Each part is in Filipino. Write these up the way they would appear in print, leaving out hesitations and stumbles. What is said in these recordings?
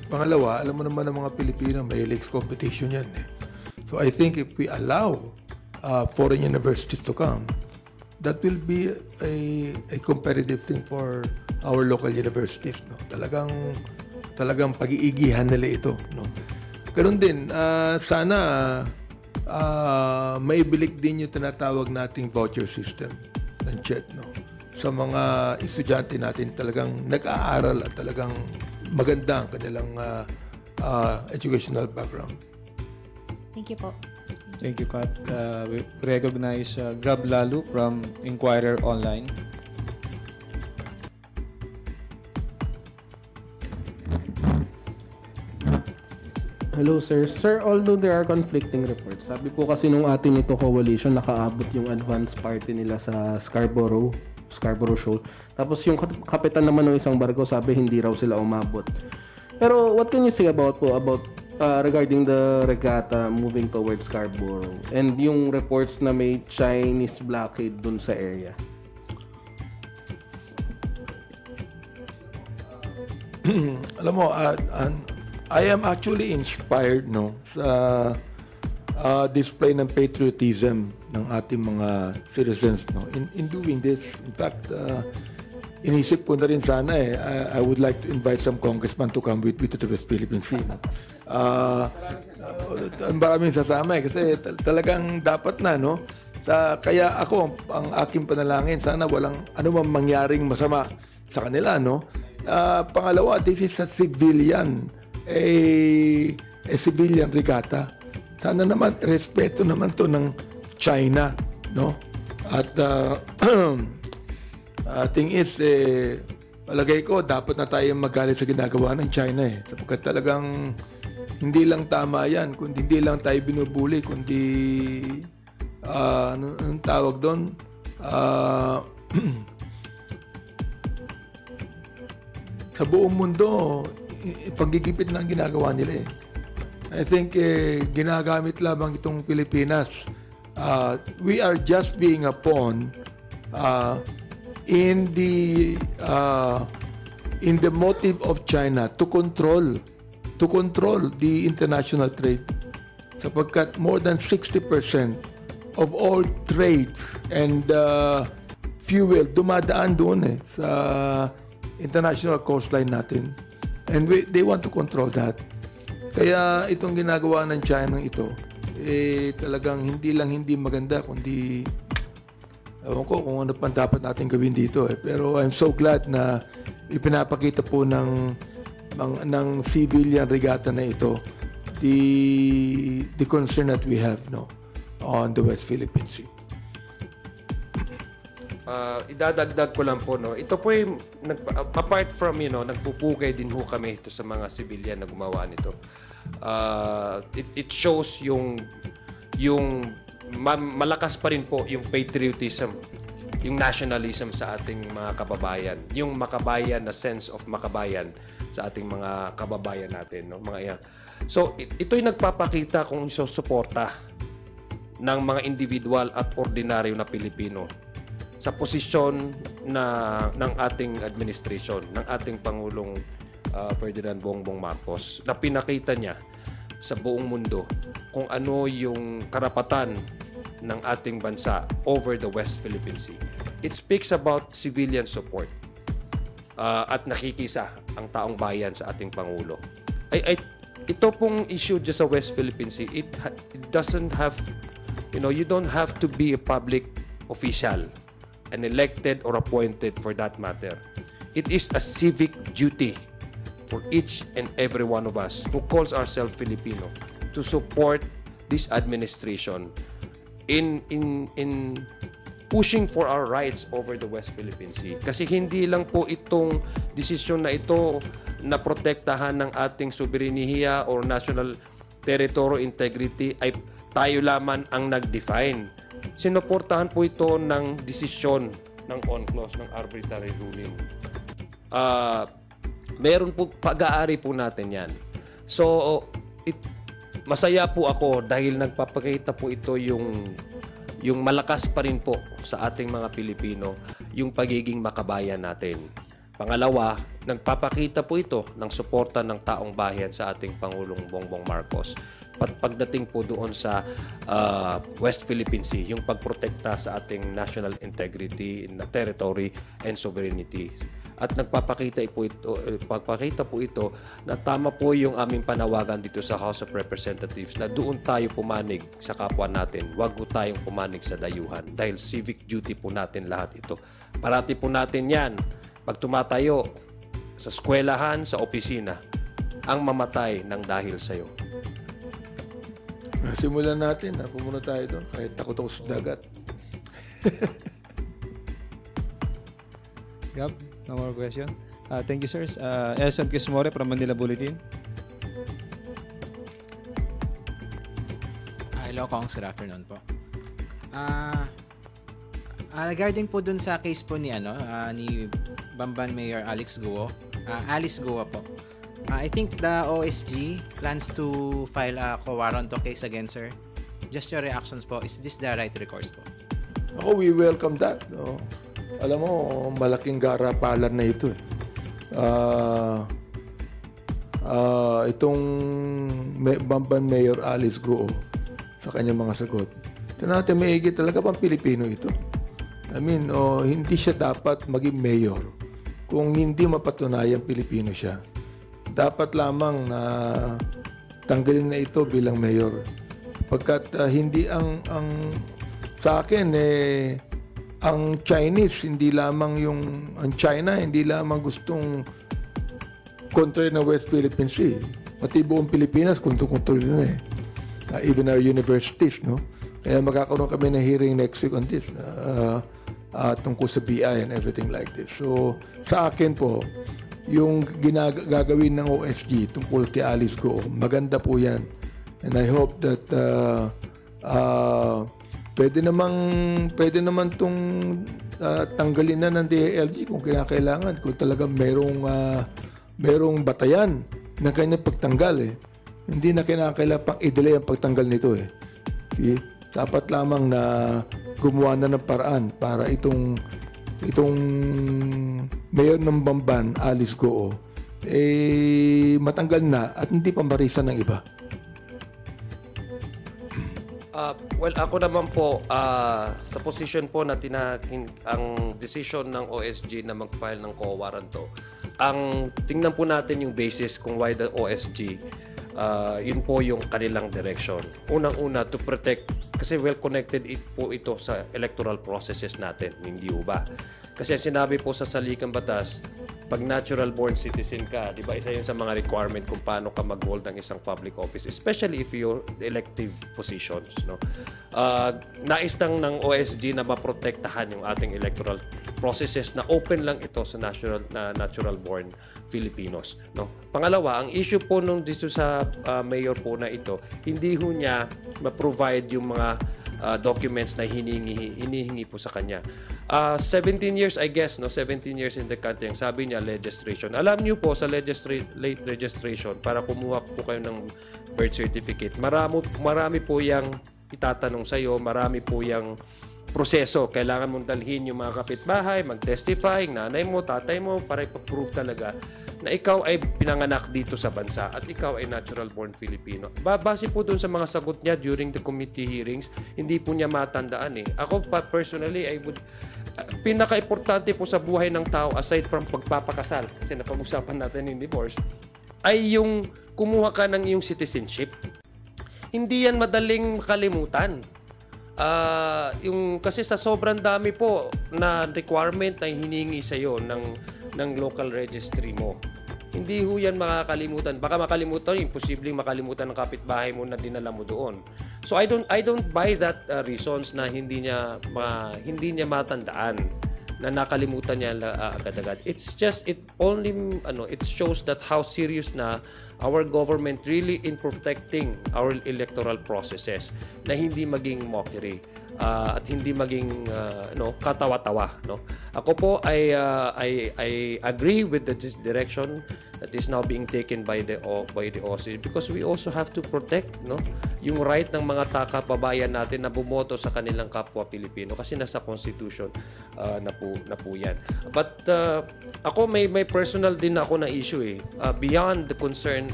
Pangalawa, alam mo naman ng mga Pilipino, may leaks competition yan. So I think if we allow foreign universities to come, that will be a competitive thing for our local universities. No? Talagang pag-iigihan nila ito. No? Ganun din, sana maibilik din yung tinatawag nating voucher system ng CHED. No? Sa mga estudyante natin talagang nag-aaral at talagang maganda ang kanilang educational background. Thank you po. Thank you, Kat. We recognize Gab Lalu from Inquirer Online. Hello, sir. Sir, although there are conflicting reports, sabi po kasi nung atin ito coalition, nakaabot yung advance party nila sa Scarborough Shoal. Tapos yung kapitan naman ng isang barko, sabi hindi raw sila umabot. Pero what can you say about regarding the regatta moving towards Scarborough and yung reports na may Chinese blockade dun sa area? Alam mo, I am actually inspired sa display ng patriotism ng ating mga citizens in doing this. In fact, inisip ko na rin sana I would like to invite some congressman to come with me to the West Philippine Sea. Maraming sasama kasi talagang dapat na, no? Kaya ako, ang aking panalangin, sana walang anumang mangyaring masama sa kanila, no? Pangalawa, this is a civilian regatta. Sana naman respeto naman to ng China, no? At thing is, palagay ko dapat na tayo magalit sa ginagawa ng China sapagkat talagang hindi lang tama yan, kundi hindi lang tayo binubuli, kundi anong tawag doon? Sa buong mundo, paggigipit na ang ginagawa nila I think ginagamit lamang itong Pilipinas. We are just being a pawn in the motive of China to control the international trade. Sapagkat more than 60% of all trades and fuel dumadaan doon sa international coastline natin. And they want to control that. Kaya itong ginagawa ng China ito, talagang hindi maganda, kundi ewan ko kung ano pang dapat natin gawin dito. Pero I'm so glad na ipinapakita po ng civilian regatta na ito the concern that we have on the West Philippine Sea. Idadagdag ko lang po, ito po yung apart from nagpupugay din ho kami ito sa mga civilian na gumawa nito. It shows yung malakas pa rin po yung patriotism, yung nationalism sa ating mga kababayan, yung makabayan na sense of makabayan sa ating mga kababayan natin, mga iyan. So ito'y nagpapakita kung susuporta ng mga individual at ordinaryo na Pilipino sa posisyon ng ating administration, ng ating Pangulong Ferdinand Bongbong Marcos, na pinakita niya sa buong mundo kung ano yung karapatan ng ating bansa over the West Philippine Sea. It speaks about civilian support at nakikisa ang taong bayan sa ating Pangulo. Ito pong issue dyan sa West Philippine Sea, it doesn't have, you don't have to be a public official, an elected or appointed for that matter. It is a civic duty for each and every one of us who calls ourselves Filipino to support this administration in pushing for our rights over the West Philippine Sea. Kasi hindi lang po itong desisyon na ito na protektahan ng ating sobereniya or national territorial integrity ay tayo lamang ang nag-define. Sinuportahan po ito ng desisyon ng UNCLOS, ng arbitrary ruling. Meron po, pag-aari po natin yan. So, masaya po ako dahil nagpapakita po ito yung malakas pa rin po sa ating mga Pilipino, yung pagiging makabayan natin. Pangalawa, nagpapakita po ito ng suporta ng taong bayan sa ating Pangulong Bongbong Marcos. Pagdating po doon sa West Philippine Sea, yung pagprotekta sa ating national integrity, territory, and sovereignty. At nagpapakita po ito na tama po yung aming panawagan dito sa House of Representatives na doon tayo pumanig sa kapwa natin. Huwag po tayong pumanig sa dayuhan dahil civic duty po natin lahat ito. Parati po natin yan. Pag tumatayo sa eskwelahan, sa opisina, ang mamatay ng dahil sa'yo. Simulan natin. Pumunta tayo doon. Kahit takot ako sa dagat. Gab, no more question. Thank you, sirs. Elson Quismore from Manila Bulletin. Hello, Kongs. Good afternoon po. Regarding po dun sa case po ni ni Bamban Mayor Alice Guo po. I think the OSG plans to file a co-warranto case against her. Just your reactions po. Is this the right recourse po? Ako, we welcome that. No? Alam mo, malaking garapalan na ito. Itong Bamban Mayor Alice Guo sa kanyang mga sagot. Ito natin, maigi talaga pang Pilipino ito. I mean, hindi siya dapat maging mayor kung hindi mapatunayan Pilipino siya. Dapat lamang na tanggalin na ito bilang mayor. Pagkat hindi ang sa akin ang Chinese hindi lamang ang China hindi lamang gustong kontrol ng West Philippine Sea. Pati buong Pilipinas kontrol na even our universities, no? Kaya magkakaroon kami ng hearing next week on this tungkol sa BI and everything like this. So sa akin po, yung gagawin ng OSG tungkol kay Alice Guo, maganda po yan. And I hope that pwede naman itong tanggalin na ng DILG kung kinakailangan, kung talagang merong batayan ng kanyang pagtanggal. Hindi na kinakailangan pang i-delay ang pagtanggal nito. See? Dapat lamang na gumawa na ng paraan para itong mayor ng Bamban, Alice Guo, matanggal na at hindi pa marisan ng iba. Well, ako naman po, sa position po na ang decision ng OSG na mag-file ng co-warranto, ang tingnan po natin yung basis kung why the OSG, yun po yung kanilang direction. Unang-una, to protect, kasi well-connected po ito sa electoral processes natin, hindi ba? Kasi sinabi po sa Saligang Batas, pag natural-born citizen ka, di ba, isa yun sa mga requirement kung paano ka mag-hold ng isang public office, especially if you're elective positions. No? Nais ng OSG na maprotektahan yung ating electoral processes na open lang ito sa natural-born Filipinos. No? Pangalawa, ang issue po nung dito sa mayor po na ito, hindi ho niya ma-provide yung mga documents na hinihingi po sa kanya. 17 years, I guess, 17 years in the country. Ang sabi niya, registration. Alam niyo po, sa late registration, para kumuha po kayo ng birth certificate, marami po yung itatanong sa'yo, marami po yung proseso. Kailangan mong dalhin yung mga kapitbahay, mag-testify, nanay mo, tatay mo, para ipaprove talaga na ikaw ay pinanganak dito sa bansa at ikaw ay natural-born Filipino. Base po dun sa mga sagot niya during the committee hearings, hindi po niya matandaan. Ako personally, pinaka-importante po sa buhay ng tao, aside from pagpapakasal, kasi napag-usapan natin yung divorce, ay yung kumuha ka ng iyong citizenship. Hindi yan madaling makalimutan. Kasi sa sobrang dami po na requirement na hiningi sa iyo ng local registry mo. Hindi ho yan makakalimutan. Baka makalimutan, imposibleng makalimutan ng kapitbahay mo na dinala mo doon. So I don't buy that reasons na hindi niya matandaan na nakalimutan niya agad-agad. It shows that how serious na our government really in protecting our electoral processes na hindi maging mockery. at hindi maging katawa-tawa, no. Ako po I agree with the direction that is now being taken by the OSC, because we also have to protect, no, yung right ng mga kababayan natin na bumoto sa kanilang kapwa Pilipino, kasi nasa constitution na po yan. But ako may personal din ako na issue beyond the concern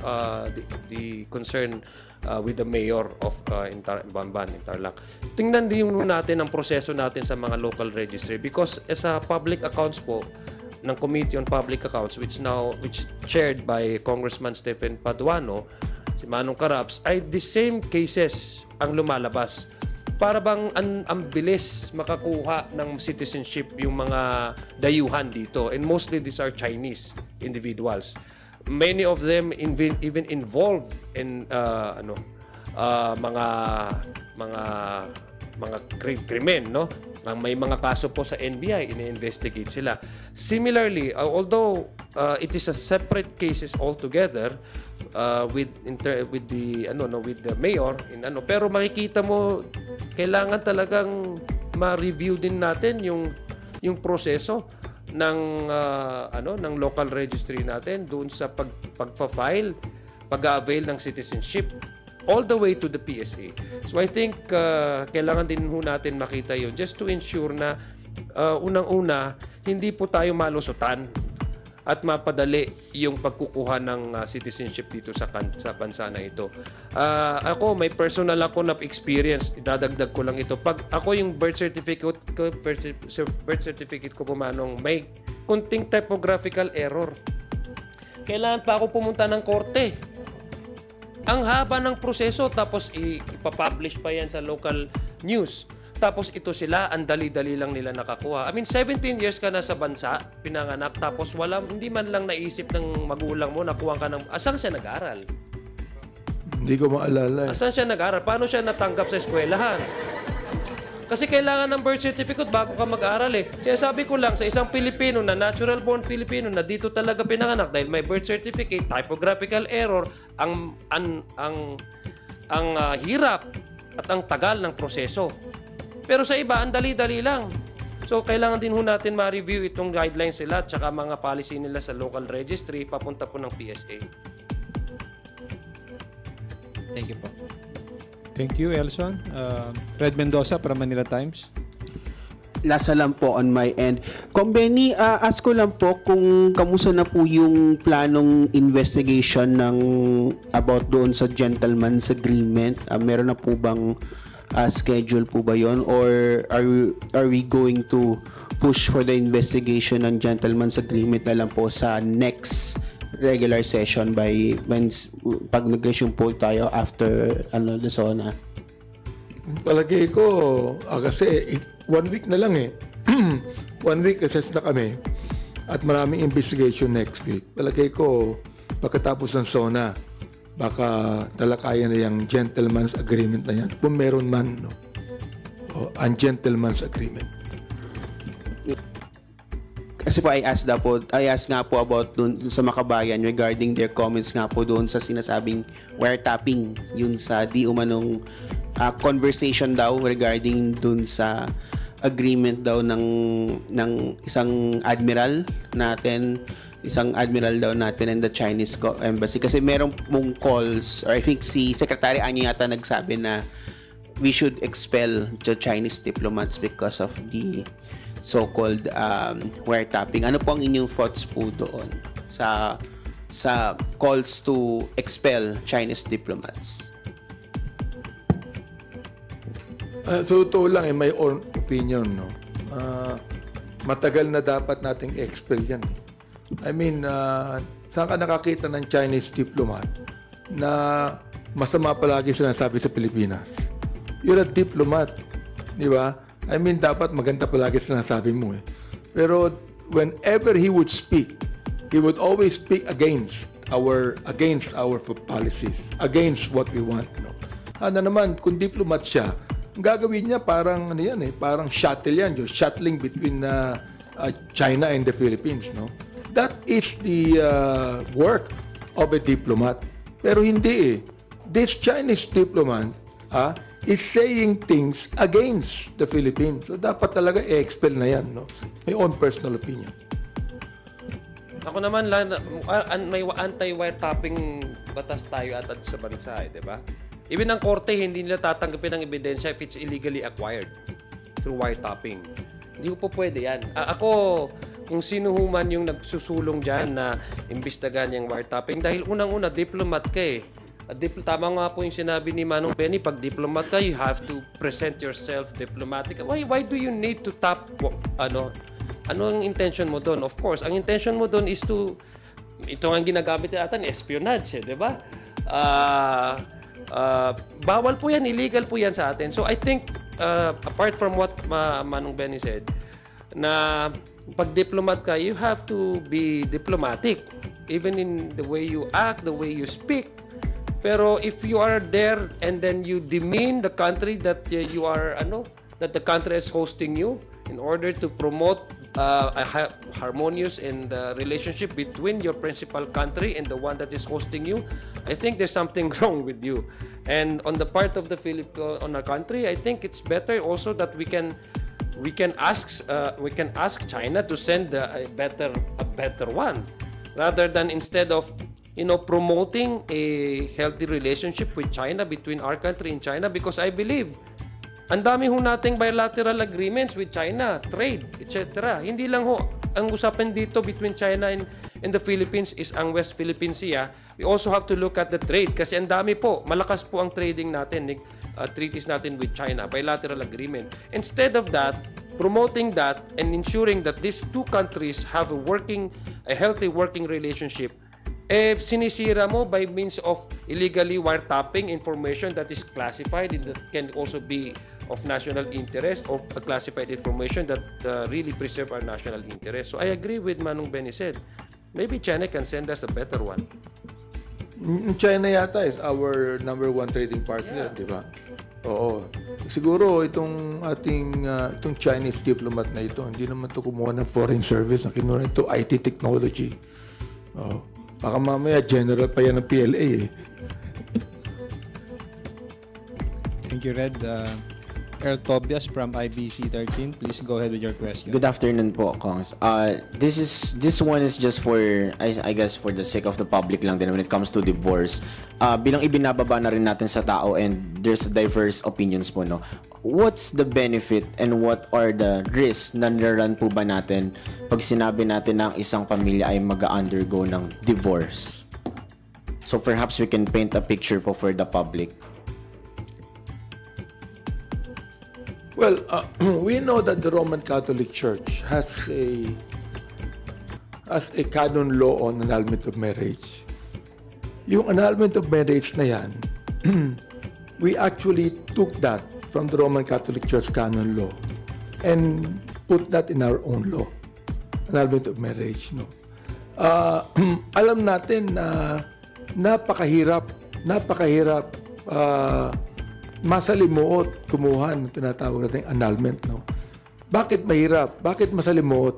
the concern with the mayor of Bamban, Tarlac. Tingnan din natin ang proseso natin sa mga local registry, because sa public accounts po ng Committee on Public Accounts, which chaired by Congressman Stephen Paduano, si Manong Caraps, ay the same cases ang lumalabas. Para bang ang bilis makakuha ng citizenship yung mga dayuhan dito, and mostly these are Chinese individuals. Many of them even involved in mga krimen, no? May mga kaso po sa NBI, ini-investigate sila. Similarly, although it is a separate cases altogether with the mayor pero makikita mo kailangan talagang ma-review din natin yung proseso ng local registry natin doon sa pag-file, pag-avail ng citizenship, all the way to the PSA. So I think kailangan din ho natin makita yun, just to ensure na unang-una hindi po tayo malusutan at mapadali yung pagkukuha ng citizenship dito sa bansa na ito. Ako, may personal ako na experience, idadagdag ko lang ito. Pag ako yung birth certificate ko po, Manong, may kunting typographical error. Kailangan pa ako pumunta ng korte. Ang haba ng proseso, tapos ipapublish pa yan sa local news. Tapos ito sila, ang dali-dali lang nila nakakuha. I mean, 17 years ka na sa bansa, pinanganak, tapos hindi man lang naisip ng magulang mo, nakuha ka ng... Asan siya nag-aral? Hindi ko maalala. Asan siya nag-aral? Paano siya natanggap sa eskwelahan? Kasi kailangan ng birth certificate bago ka mag-aral Sinasabi ko lang, sa isang Pilipino na natural born Filipino na dito talaga pinanganak dahil may birth certificate, typographical error, ang hirap at ang tagal ng proseso. Pero sa iba, ang dali-dali lang. So, kailangan din ho natin ma-review itong guidelines nila at saka mga policy nila sa local registry papunta po ng PSA. Thank you po. Thank you, Elson. Red Mendoza para Manila Times. Lasa lang po on my end. Kung Benny, ask ko lang po kung kamusta na po yung planong investigation about doon sa gentleman's agreement. Meron na po bang schedule po ba yon, or are we going to push for the investigation ng gentleman's agreement na lang po sa next regular session pag nag-resume po tayo after the SONA? Palagay ko, kasi 1 week na lang 1 week recess na kami at maraming investigation next week. Palagay ko, pagkatapos ng SONA, baka talakayan na yung gentleman's agreement na yan. Kung meron man, no? Ang gentleman's agreement. Kasi po I asked nga po about dun sa Makabayan regarding their comments nga po doon sa sinasabing wiretapping, yun sa di umanong conversation daw regarding dun sa agreement daw ng isang admiral daw natin in the Chinese embassy, kasi merong mong calls, or I think si Secretary Anya yata nagsabi na we should expel the Chinese diplomats because of the so-called wiretapping. Ano po ang inyong thoughts po doon sa calls to expel Chinese diplomats? So ito lang my own opinion, no. Matagal na dapat nating expel yan. I mean, saan ka nakakita ng Chinese diplomat na masama palagi sinasabi sa Pilipinas? You're a diplomat, di ba? I mean, dapat maganda palagi sinasabi mo Pero whenever he would speak, he would always speak against our policies, against what we want. No? Naman, kung diplomat siya, ang gagawin niya parang parang shuttle yan, yung shuttling between China and the Philippines, no? That is the work of a diplomat. Pero hindi This Chinese diplomat, is saying things against the Philippines. So dapat talaga i-expel na yan, no? My own personal opinion. Ako naman, may anti-wiretapping batas tayo at sa bansa, di ba? Even ang korte, hindi nila tatanggapin ng ebidensya if it's illegally acquired through wiretapping. Hindi ko po pwede yan. Ako, kung sino human yung nagsusulong dyan na imbestigahan yung wiretapping, dahil unang-una, diplomat ka eh. Tama nga po yung sinabi ni Manong Benny, pag diplomat ka, you have to present yourself diplomatic. Why do you need to tap, ano ang intention mo doon? Of course, ang intention mo doon is to, ito ang ginagamit natin, espionage, di ba? Bawal po yan, illegal po yan sa atin. So I think, apart from what Manong Benny said, na pag diplomat ka, you have to be diplomatic. Even in the way you act, the way you speak. Pero if you are there and then you demean the country that you are, that the country is hosting you in order to promote a harmonious and relationship between your principal country and the one that is hosting you, I think there's something wrong with you. And on the part of the on our country, I think it's better also that we can ask China to send a better one, rather than instead of promoting a healthy relationship with China, between our country and China, because I believe ang dami ho nating bilateral agreements with China, trade, etc. Hindi lang ho ang usapan dito between China and the Philippines is ang West Philippine Sea. We also have to look at the trade kasi ang dami po, malakas po ang trading natin, treaties natin with China, bilateral agreement. Instead of that, promoting that and ensuring that these two countries have a healthy working relationship, sinisira mo by means of illegally wiretapping information that is classified and that can also be of national interest, or classified information that really preserve our national interest. So I agree with Manong Benny said. Maybe China can send us a better one. China yata is our #1 trading partner, di ba? Oo. Siguro itong ating itong Chinese diplomat na ito, hindi naman to kumuha ng foreign service, na kinuha ito IT technology. Oh. Baka mamaya general pa yan ng PLA eh. Thank you, Red. Earl Tobias from IBC 13, please go ahead with your question. Good afternoon po, Kongs. This one is just for, I guess, for the sake of the public lang din when it comes to divorce. Bilang ibinababa na rin natin sa tao and there's diverse opinions po, no? What's the benefit and what are the risks na nararan po ba natin pag sinabi natin na ang isang pamilya ay mag-undergo ng divorce? So perhaps we can paint a picture po for the public. Well, we know that the Roman Catholic Church has a canon law on annulment of marriage. Yung annulment of marriage na yan, we actually took that from the Roman Catholic Church canon law and put that in our own law, annulment of marriage. No? Alam natin na napakahirap masalimuot kumuha ng tinatawag natin annulment. No? Bakit mahirap? Bakit masalimuot?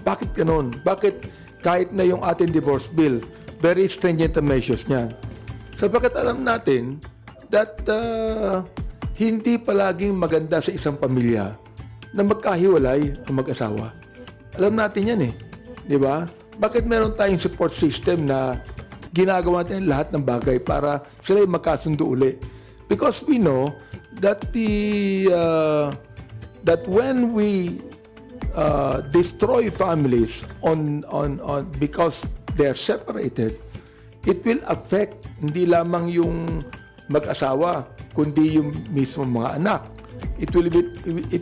Bakit ganun? Bakit kahit na yung ating divorce bill, very stringent ang measures niyan? Sapagkat alam natin that hindi palaging maganda sa isang pamilya na magkahiwalay ang mag-asawa. Alam natin yan eh. Di ba? Bakit meron tayong support system na ginagawa natin lahat ng bagay para sila yung magkasundo uli? Because we know that that when we destroy families because they're separated, it will affect hindi lamang yung mag-asawa, kundi yung mismo mga anak. It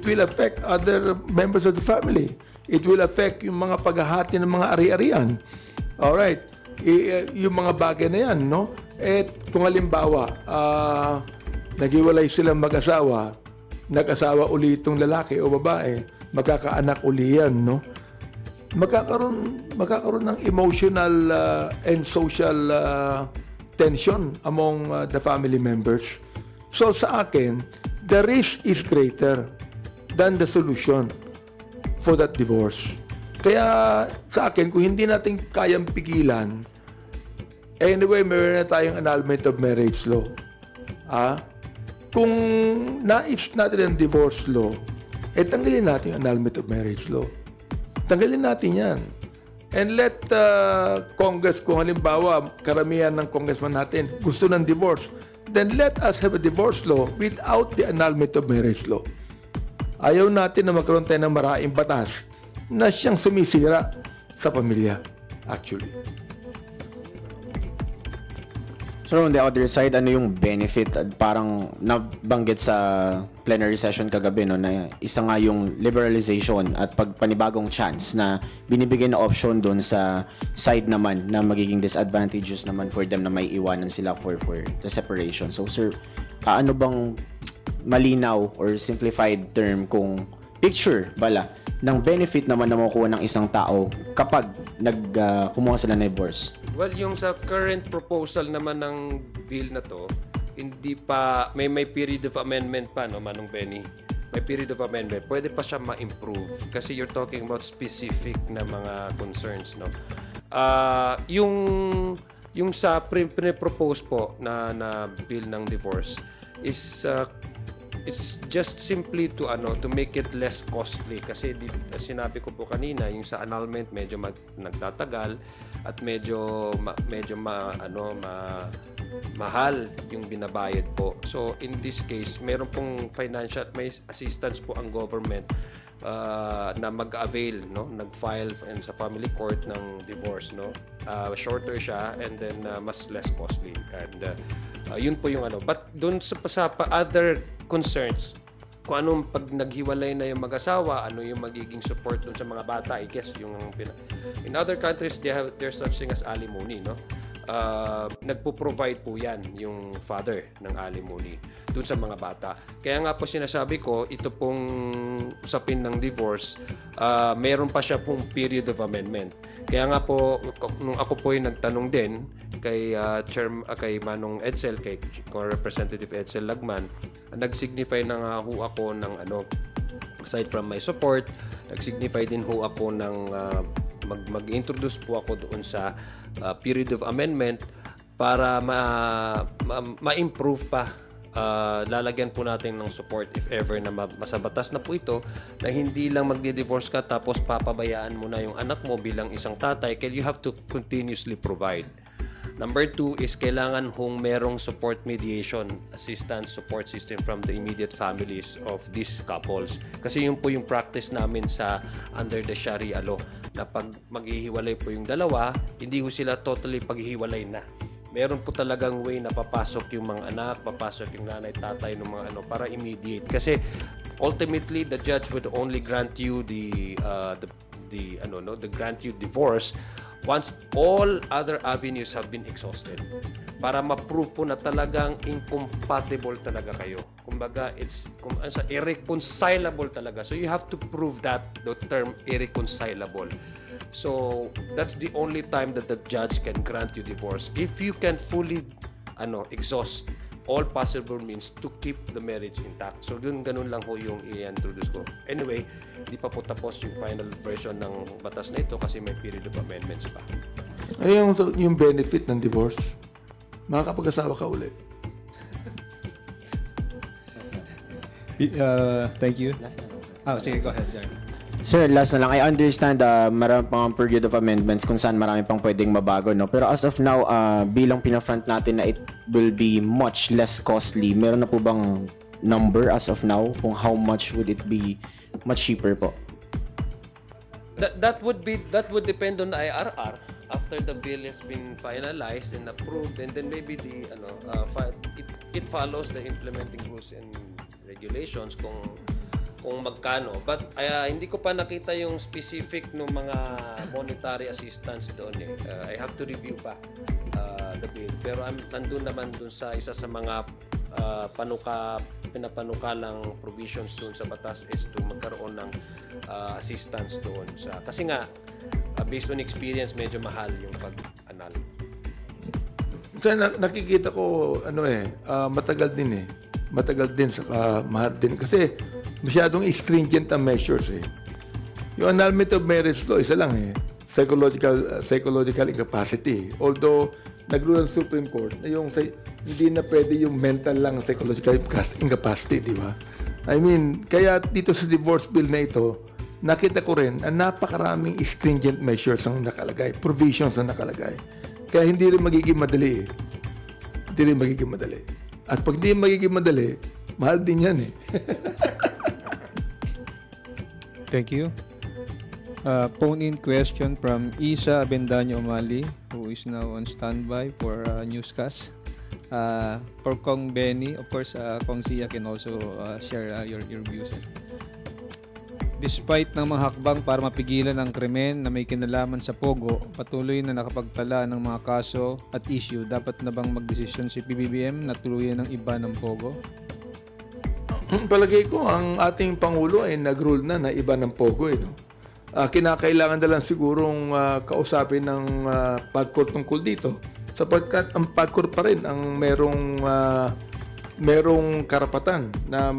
will affect other members of the family. It will affect yung mga paghahati ng mga ari-arian. Alright. Yung mga bagay na yan, no? Kung halimbawa, naghiwalay silang mag-asawa, nag-asawa uli itong lalaki o babae, magkakaanak uli yan, no? Magkakaroon ng emotional and social tension among the family members. So sa akin, the risk is greater than the solution for that divorce. Kaya sa akin, kung hindi natin kayang pigilan, anyway, meron na tayong annulment of marriage law. kung nais natin ang divorce law, tanggalin natin ang annulment of marriage law. Tanggalin natin yan. And let Congress, kung halimbawa, karamihan ng congressman natin gusto ng divorce, then let us have a divorce law without the annulment of marriage law. Ayaw natin na magkaroon tayo ng maraming batas na siyang sumisira sa pamilya, actually. So on the other side, ano yung benefit? Parang nabanggit sa plenary session kagabi, no, na isa nga yung liberalization at pagpanibagong chance na binibigay na option doon sa side naman na magiging disadvantageous naman for them na may iwanan sila for the separation. So sir, ano bang malinaw or simplified term kung picture bala ng benefit naman na makukuha ng isang tao kapag kumuha sila ng divorce? Well, yung sa current proposal naman ng bill na to, hindi pa, may period of amendment pa, no, Manong Benny? May period of amendment. Pwede pa siya ma-improve kasi you're talking about specific na mga concerns, no? Yung sa pre-propose po na bill ng divorce is it's just simply to make it less costly kasi sinabi ko po kanina yung sa annulment medyo nagtatagal at medyo mahal yung binabayad po. So in this case, meron pong may assistance po ang government na mag-avail, no, nag-file sa family court ng divorce, no. Shorter siya and then mas less costly, and yun po yung but doon sa other concerns, kung anong pag naghiwalay na yung mag-asawa, ano yung magiging support doon sa mga bata, I guess yung in other countries there's such thing as alimony, no. Nagpo-provide po yan yung father ng alimony dun sa mga bata. Kaya nga po sinasabi ko, ito pong usapin ng divorce, meron pa siya pong period of amendment. Kaya nga po, nung ako po yung nagtanong din kay Manong Edsel, kay Representative Edsel Lagman, nag-signify na nga ho ako ng aside from my support, nag-signify din ho ako ng mag-introduce po ako doon sa period of amendment para ma-improve pa. Lalagyan po natin ng support if ever na masabatas na po ito na hindi lang magdi-divorce ka tapos papabayaan mo na yung anak mo bilang isang tatay, kaya you have to continuously provide. Number 2 is kailangan hong merong support mediation, assistance, support system from the immediate families of these couples. Kasi yun po yung practice namin sa under the Sharia law na pag maghihiwalay po yung dalawa, hindi ho sila totally paghihiwalay na. Meron po talagang way na papasok yung mga anak, papasok yung nanay, tatay ng mga para immediate. Kasi ultimately the judge would only grant you the grant you divorce once all other avenues have been exhausted. Para ma-prove po na talagang incompatible talaga kayo. Kumbaga, it's irreconcilable talaga. So you have to prove that, the term irreconcilable. So that's the only time that the judge can grant you divorce. If you can fully exhaust all possible means to keep the marriage intact. So ganun lang ho yung i-introduce ko. Anyway, hindi pa po tapos yung final version ng batas na ito kasi may period of amendments pa. Ano yung benefit ng divorce? Makakapag-asawa ka ulit. Thank you. Sige, go ahead, Darren. Sir, last na lang. I understand marami pang period of amendments kung saan marami pang pwedeng mabago, no? Pero as of now, bilang pinafront natin na it will be much less costly, meron na po bang number as of now kung how much would it be much cheaper po? That would depend on the IRR after the bill has been finalized and approved, and then maybe it follows the implementing rules and regulations kung magkano. But hindi ko pa nakita yung specific ng mga monetary assistance doon I have to review pa the bill. Pero nandun naman dun sa isa sa mga pinapanukalang provisions doon sa batas is to magkaroon ng assistance doon. Kasi nga, based on experience, medyo mahal yung pag-anal. So, nakikita ko, matagal din Matagal din, saka mahal din. Kasi, masyadong stringent ang measures Yung annulment of marriage law, isa lang psychological incapacity. Although nag-rule ang Supreme Court na yung hindi na pwede yung mental lang psychological incapacity, di ba? I mean, kaya dito sa divorce bill na ito, nakita ko rin na napakaraming stringent measures ang nakalagay, provisions na nakalagay. Kaya hindi rin magiging madali eh. Hindi rin magiging madali. At pag hindi magiging madali, mahal din yan eh. Thank you. Phone-in question from Isa Abendaño Umali, who is now on standby for newscast. For Kong Benny, of course, Kong Zia can also share your views. Despite ng mga hakbang para mapigilan ang krimen na may kinalaman sa Pogo, patuloy na nakapagtala ng mga kaso at issue. Dapat na bang magdesisyon si PBBM na tuluyan ng iba ng Pogo? Palagay ko, ang ating Pangulo ay nag-rule na iba ng Pogo. No? Kinakailangan na lang sigurong kausapin ng PAGCOR tungkol dito. Sapagkat ang PAGCOR pa rin ang merong karapatan na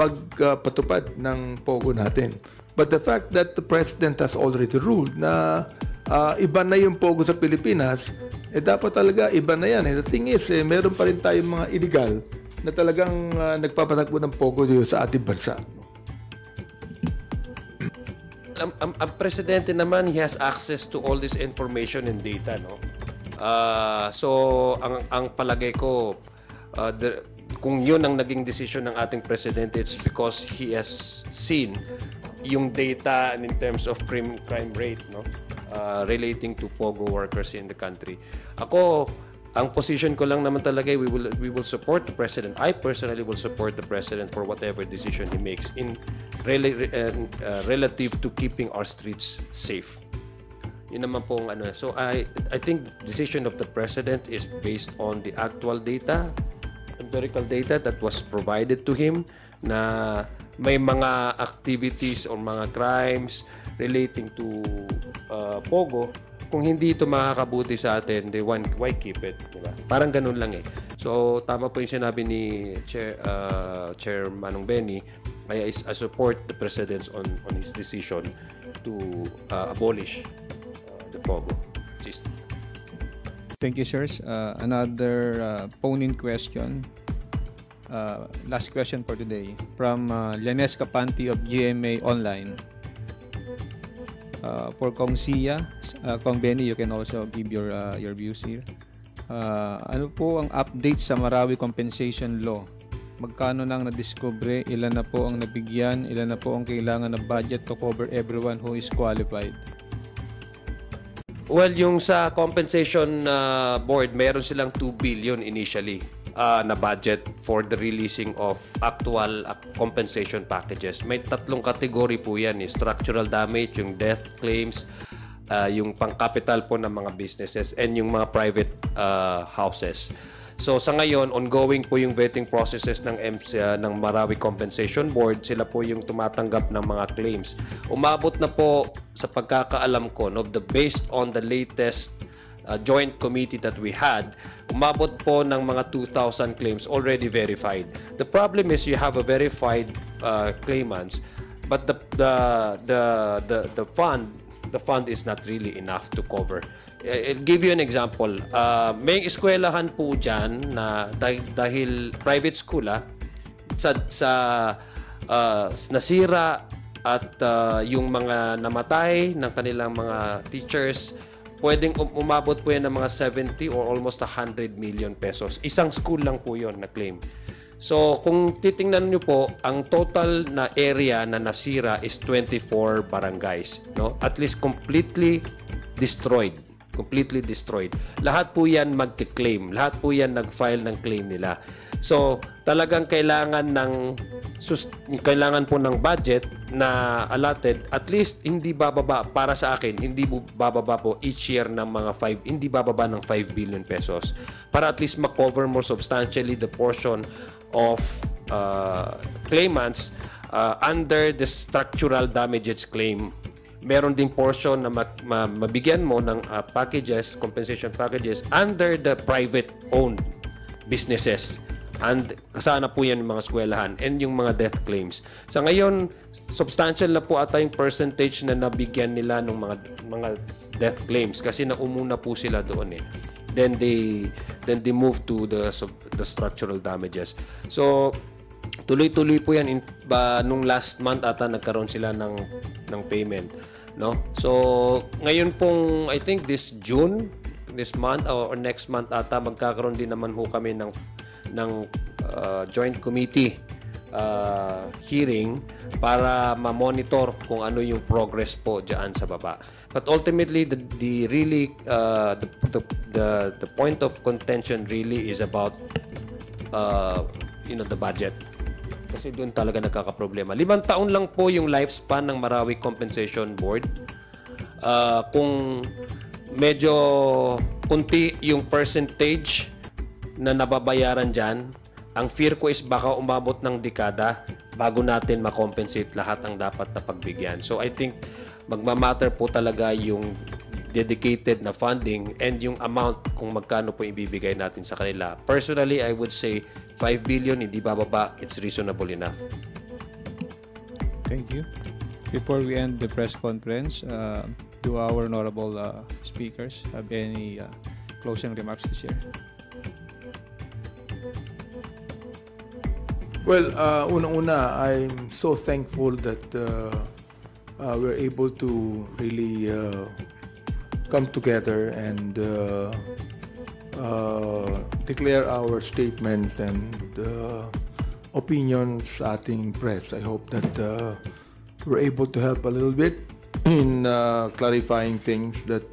magpatupad ng Pogo natin. But the fact that the President has already ruled na iba na yung Pogo sa Pilipinas, dapat talaga iba na yan. The thing is, meron pa rin tayong mga illegal na talagang nagpapatakbo ng Pogo dito sa ating bansa. Ang presidente naman, he has access to all this information and data, no? So ang palagay ko, kung yun ang naging decision ng ating presidente, it's because he has seen yung data in terms of crime rate, no? Relating to Pogo workers in the country. Ako, ang position ko lang naman talaga, we will support the president. I personally will support the president for whatever decision he makes in relative to keeping our streets safe. Yun naman pong ano. So I think the decision of the president is based on the actual data, empirical data that was provided to him, na may mga activities or mga crimes relating to Pogo. Kung hindi ito makakabuti sa atin, why keep it? Diba? Parang ganun lang eh. So, tama po yung sinabi ni Chair Manong Benny. I support the President on his decision to abolish the Pogo system. Thank you, sirs. Another phone-in question. Last question for today. From Lianes Capanti of GMA Online. For Kong Sia, Kong Benny, you can also give your views here. Ano po ang update sa Marawi Compensation Law? Magkano nang nadiskubre? Ilan na po ang nabigyan? Ilan na po ang kailangan na budget to cover everyone who is qualified? Well, yung sa compensation board, meron silang 2 billion initially na budget for the releasing of actual compensation packages. May 3 kategory po yan. Structural damage, yung death claims, yung pang-capital po ng mga businesses, and yung mga private houses. So sa ngayon, ongoing po yung vetting processes ng ng Marawi Compensation Board. Sila po yung tumatanggap ng mga claims. Umabot na po sa pagkakaalam ko, no, based on the latest joint committee that we had, umabot po ng mga 2,000 claims already verified. The problem is you have a verified claimants, but the fund is not really enough to cover. I'll give you an example. May eskwelahan po dyan na dahil private school nasira at yung mga namatay ng kanilang mga teachers, pwedeng umabot po yan ng mga 70 or almost 100 million pesos. Isang school lang po yon na claim. So, kung titingnan nyo po, ang total na area na nasira is 24 barangays. No? At least completely destroyed. Completely destroyed. Lahat po yan mag-claim. Lahat po yan nag-file ng claim nila. So, talagang kailangan po ng budget na allotted, at least hindi bababa, para sa akin, hindi bababa po each year ng mga hindi bababa ng 5 billion pesos para at least ma-cover more substantially the portion of claimants under the structural damages claim. Meron ding portion na mabigyan mo ng packages, compensation packages under the private owned businesses. And kasana po yan yung mga eskwelahan and yung mga death claims. Sa ngayon, substantial na po ata yung percentage na nabigyan nila ng mga death claims kasi naumuna po sila doon eh. Then they move to the structural damages. So tuloy-tuloy po yan nung last month ata nagkaroon sila ng payment, no? So ngayon pong I think this month or next month ata magkakaroon din naman ho kami ng joint committee hearing para ma-monitor kung ano yung progress po diyan sa baba. But ultimately the point of contention really is about the budget. Kasi doon talaga nagkakaproblema. 5 taon lang po yung lifespan ng Marawi Compensation Board. Kung medyo kunti yung percentage na nababayaran dyan, ang fear ko is baka umabot ng dekada bago natin makompensate lahat ang dapat na pagbigyan. So I think magmamatter po talaga yung dedicated na funding and yung amount kung magkano po ibibigay natin sa kanila. Personally, I would say 5 billion, hindi bababa. It's reasonable enough. Thank you. Before we end the press conference, do our honorable speakers have any closing remarks to share? Well, unang-una, I'm so thankful that we're able to really come together and declare our statements and opinions sa ating press. I hope that we're able to help a little bit in clarifying things that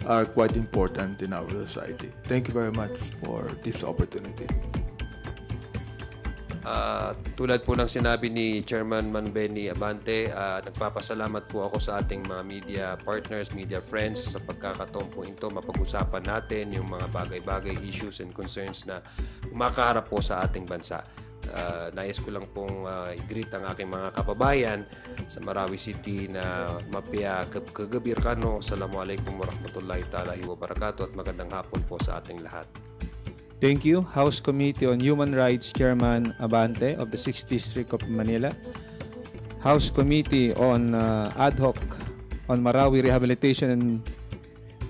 are quite important in our society. Thank you very much for this opportunity. Tulad po ng sinabi ni Chairman Manbenny Abante, nagpapasalamat po ako sa ating mga media partners, media friends sa pagkakataon po ito. Mapag-usapan natin yung mga bagay-bagay, issues and concerns na makaharap po sa ating bansa. Nais ko lang pong i-greet ang aking mga kababayan sa Marawi City na Mapia Kagabir Kano. Assalamualaikum warahmatullahi ta'ala wa barakatuh at magandang hapon po sa ating lahat. Thank you, House Committee on Human Rights Chairman Abante of the 6th District of Manila, House Committee on Ad hoc on Marawi Rehabilitation and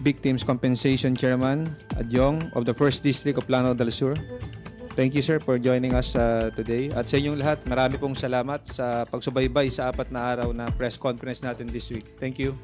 Victims Compensation Chairman Adyong of the 1st District of Lanao del Sur. Thank you, sir, for joining us today. At sa inyong lahat, marami pong salamat sa pagsubaybay sa 4 na araw na press conference natin this week. Thank you.